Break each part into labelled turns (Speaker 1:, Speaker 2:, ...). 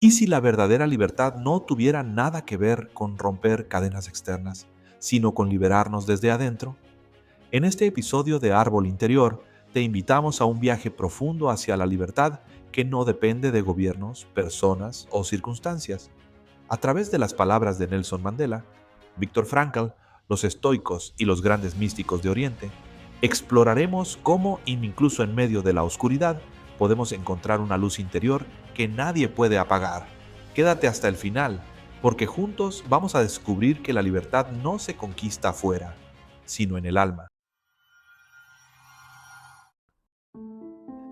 Speaker 1: ¿Y si la verdadera libertad no tuviera nada que ver con romper cadenas externas, sino con liberarnos desde adentro? En este episodio de Árbol Interior, te invitamos a un viaje profundo hacia la libertad que no depende de gobiernos, personas o circunstancias. A través de las palabras de Nelson Mandela, Viktor Frankl, los estoicos y los grandes místicos de Oriente, exploraremos cómo, incluso en medio de la oscuridad, podemos encontrar una luz interior que nadie puede apagar. Quédate hasta el final, porque juntos vamos a descubrir que la libertad no se conquista afuera, sino en el alma.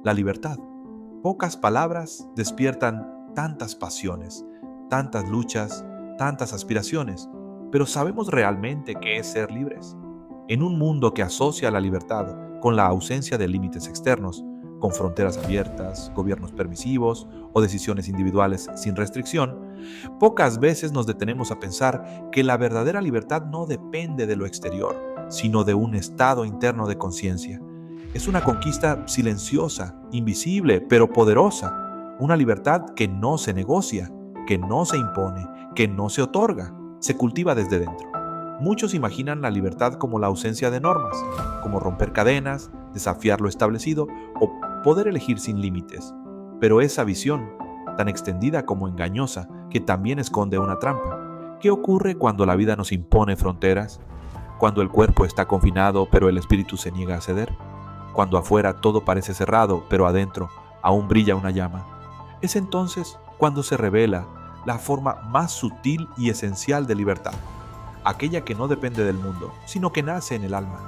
Speaker 1: La libertad. Pocas palabras despiertan tantas pasiones, tantas luchas, tantas aspiraciones, pero ¿sabemos realmente qué es ser libres? En un mundo que asocia la libertad con la ausencia de límites externos, con fronteras abiertas, gobiernos permisivos o decisiones individuales sin restricción, pocas veces nos detenemos a pensar que la verdadera libertad no depende de lo exterior, sino de un estado interno de conciencia. Es una conquista silenciosa, invisible, pero poderosa. Una libertad que no se negocia, que no se impone, que no se otorga, se cultiva desde dentro. Muchos imaginan la libertad como la ausencia de normas, como romper cadenas, desafiar lo establecido o poder elegir sin límites. Pero esa visión, tan extendida como engañosa, que también esconde una trampa. ¿Qué ocurre cuando la vida nos impone fronteras? Cuando el cuerpo está confinado, pero el espíritu se niega a ceder. Cuando afuera todo parece cerrado, pero adentro aún brilla una llama. Es entonces cuando se revela la forma más sutil y esencial de libertad, aquella que no depende del mundo, sino que nace en el alma.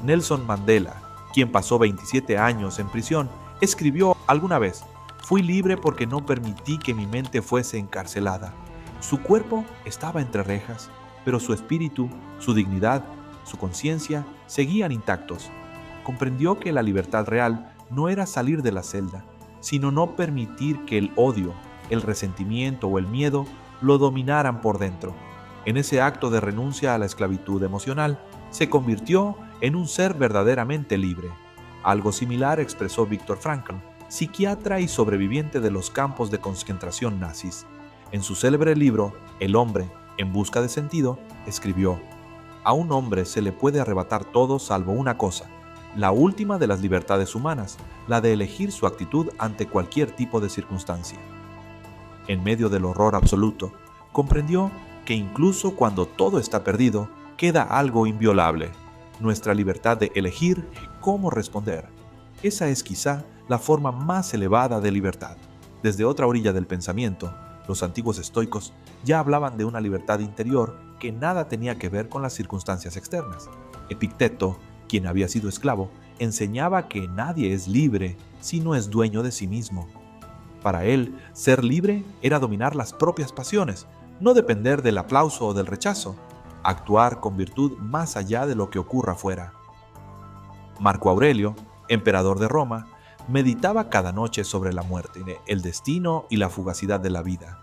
Speaker 1: Nelson Mandela, quien pasó 27 años en prisión, escribió alguna vez: «Fui libre porque no permití que mi mente fuese encarcelada». Su cuerpo estaba entre rejas, pero su espíritu, su dignidad, su conciencia seguían intactos. Comprendió que la libertad real no era salir de la celda, sino no permitir que el odio, el resentimiento o el miedo lo dominaran por dentro. En ese acto de renuncia a la esclavitud emocional, se convirtió en un ser verdaderamente libre. Algo similar expresó Viktor Frankl, psiquiatra y sobreviviente de los campos de concentración nazis. En su célebre libro, El hombre, en busca de sentido, escribió: «A un hombre se le puede arrebatar todo salvo una cosa, la última de las libertades humanas, la de elegir su actitud ante cualquier tipo de circunstancia». En medio del horror absoluto, comprendió que incluso cuando todo está perdido, queda algo inviolable: nuestra libertad de elegir cómo responder. Esa es quizá la forma más elevada de libertad. Desde otra orilla del pensamiento, los antiguos estoicos ya hablaban de una libertad interior que nada tenía que ver con las circunstancias externas. Epicteto, quien había sido esclavo, enseñaba que nadie es libre si no es dueño de sí mismo. Para él, ser libre era dominar las propias pasiones, no depender del aplauso o del rechazo, actuar con virtud más allá de lo que ocurra afuera. Marco Aurelio, emperador de Roma, meditaba cada noche sobre la muerte, el destino y la fugacidad de la vida,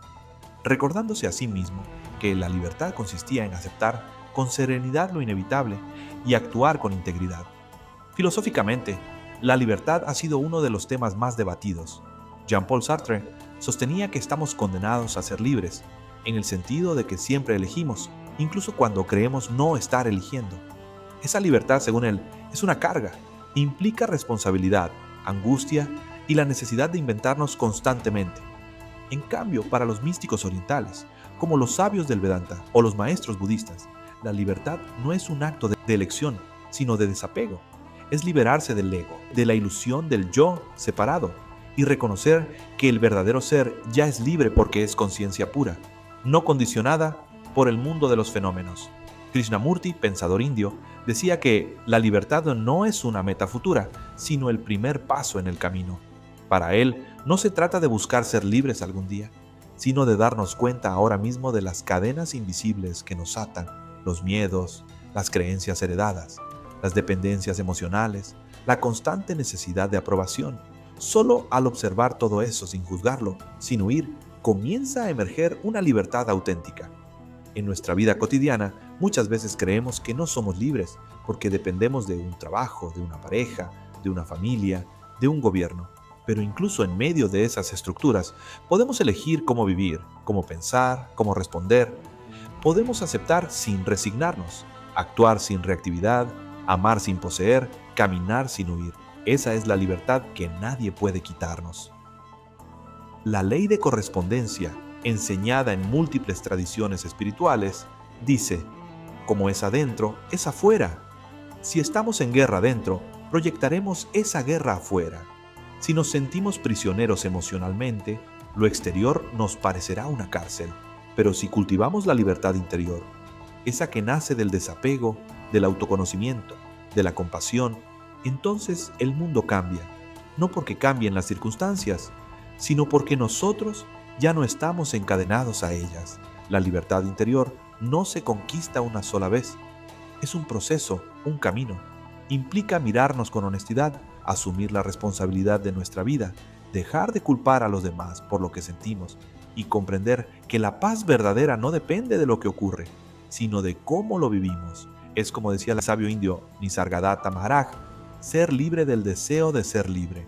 Speaker 1: recordándose a sí mismo que la libertad consistía en aceptar con serenidad lo inevitable y actuar con integridad. Filosóficamente, la libertad ha sido uno de los temas más debatidos. Jean-Paul Sartre sostenía que estamos condenados a ser libres, en el sentido de que siempre elegimos, incluso cuando creemos no estar eligiendo. Esa libertad, según él, es una carga, implica responsabilidad, angustia y la necesidad de inventarnos constantemente. En cambio, para los místicos orientales, como los sabios del Vedanta o los maestros budistas, la libertad no es un acto de elección, sino de desapego. Es liberarse del ego, de la ilusión del yo separado, y reconocer que el verdadero ser ya es libre porque es conciencia pura, no condicionada por el mundo de los fenómenos. Krishnamurti, pensador indio, decía que la libertad no es una meta futura, sino el primer paso en el camino. Para él, no se trata de buscar ser libres algún día, sino de darnos cuenta ahora mismo de las cadenas invisibles que nos atan, los miedos, las creencias heredadas, las dependencias emocionales, la constante necesidad de aprobación. Solo al observar todo eso sin juzgarlo, sin huir, comienza a emerger una libertad auténtica. En nuestra vida cotidiana, muchas veces creemos que no somos libres porque dependemos de un trabajo, de una pareja, de una familia, de un gobierno. Pero incluso en medio de esas estructuras, podemos elegir cómo vivir, cómo pensar, cómo responder. Podemos aceptar sin resignarnos, actuar sin reactividad, amar sin poseer, caminar sin huir. Esa es la libertad que nadie puede quitarnos. La ley de correspondencia, enseñada en múltiples tradiciones espirituales, dice, como es adentro, es afuera. Si estamos en guerra adentro, proyectaremos esa guerra afuera. Si nos sentimos prisioneros emocionalmente, lo exterior nos parecerá una cárcel. Pero si cultivamos la libertad interior, esa que nace del desapego, del autoconocimiento, de la compasión, entonces el mundo cambia, no porque cambien las circunstancias, sino porque nosotros ya no estamos encadenados a ellas. La libertad interior no se conquista una sola vez. Es un proceso, un camino. Implica mirarnos con honestidad, asumir la responsabilidad de nuestra vida, dejar de culpar a los demás por lo que sentimos y comprender que la paz verdadera no depende de lo que ocurre, sino de cómo lo vivimos. Es como decía el sabio indio Nisargadatta Maharaj, ser libre del deseo de ser libre.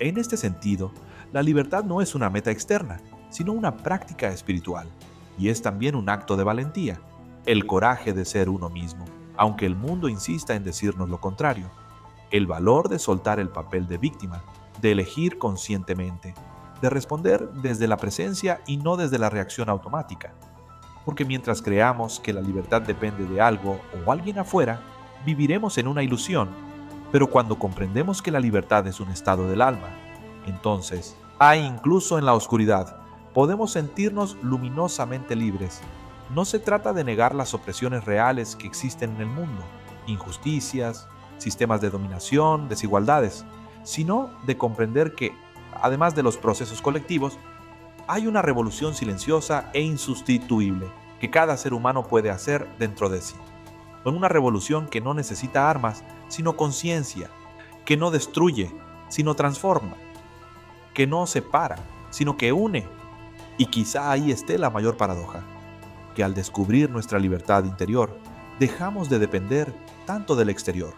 Speaker 1: En este sentido, la libertad no es una meta externa, sino una práctica espiritual, y es también un acto de valentía, el coraje de ser uno mismo, aunque el mundo insista en decirnos lo contrario, el valor de soltar el papel de víctima, de elegir conscientemente, de responder desde la presencia y no desde la reacción automática. Porque mientras creamos que la libertad depende de algo o alguien afuera, viviremos en una ilusión. Pero cuando comprendemos que la libertad es un estado del alma, entonces, incluso en la oscuridad, podemos sentirnos luminosamente libres. No se trata de negar las opresiones reales que existen en el mundo, injusticias, sistemas de dominación, desigualdades, sino de comprender que, además de los procesos colectivos, hay una revolución silenciosa e insustituible que cada ser humano puede hacer dentro de sí. Con una revolución que no necesita armas, sino conciencia, que no destruye, sino transforma, que no separa, sino que une. Y quizá ahí esté la mayor paradoja, que al descubrir nuestra libertad interior, dejamos de depender tanto del exterior,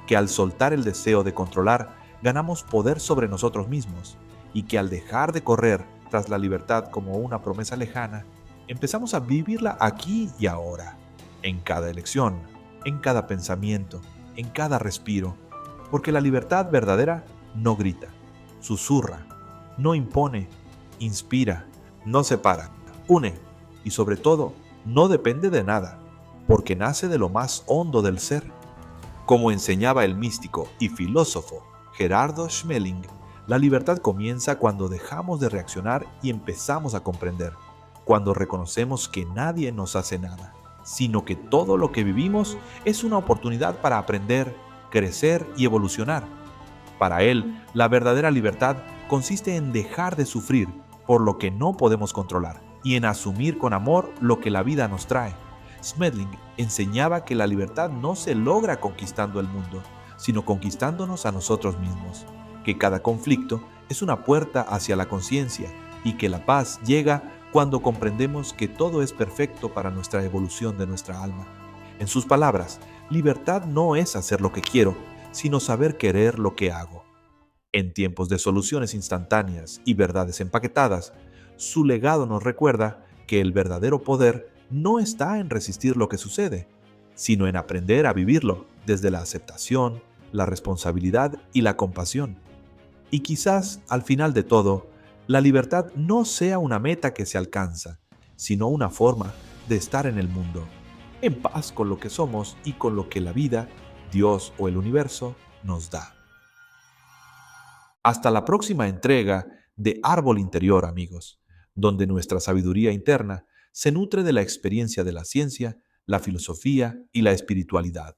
Speaker 1: que al soltar el deseo de controlar, ganamos poder sobre nosotros mismos, y que al dejar de correr tras la libertad como una promesa lejana, empezamos a vivirla aquí y ahora, en cada elección, en cada pensamiento, en cada respiro, porque la libertad verdadera no grita, susurra, no impone, inspira, no separa, une y sobre todo no depende de nada, porque nace de lo más hondo del ser. Como enseñaba el místico y filósofo Gerardo Schmeling, la libertad comienza cuando dejamos de reaccionar y empezamos a comprender, cuando reconocemos que nadie nos hace nada, sino que todo lo que vivimos es una oportunidad para aprender, crecer y evolucionar. Para él, la verdadera libertad consiste en dejar de sufrir por lo que no podemos controlar y en asumir con amor lo que la vida nos trae. Schmeling enseñaba que la libertad no se logra conquistando el mundo, sino conquistándonos a nosotros mismos, que cada conflicto es una puerta hacia la conciencia y que la paz llega cuando comprendemos que todo es perfecto para nuestra evolución de nuestra alma. En sus palabras, libertad no es hacer lo que quiero, sino saber querer lo que hago. En tiempos de soluciones instantáneas y verdades empaquetadas, su legado nos recuerda que el verdadero poder no está en resistir lo que sucede, sino en aprender a vivirlo desde la aceptación, la responsabilidad y la compasión. Y quizás, al final de todo, la libertad no sea una meta que se alcanza, sino una forma de estar en el mundo, en paz con lo que somos y con lo que la vida, Dios o el universo nos da. Hasta la próxima entrega de Árbol Interior, amigos, donde nuestra sabiduría interna se nutre de la experiencia de la ciencia, la filosofía y la espiritualidad.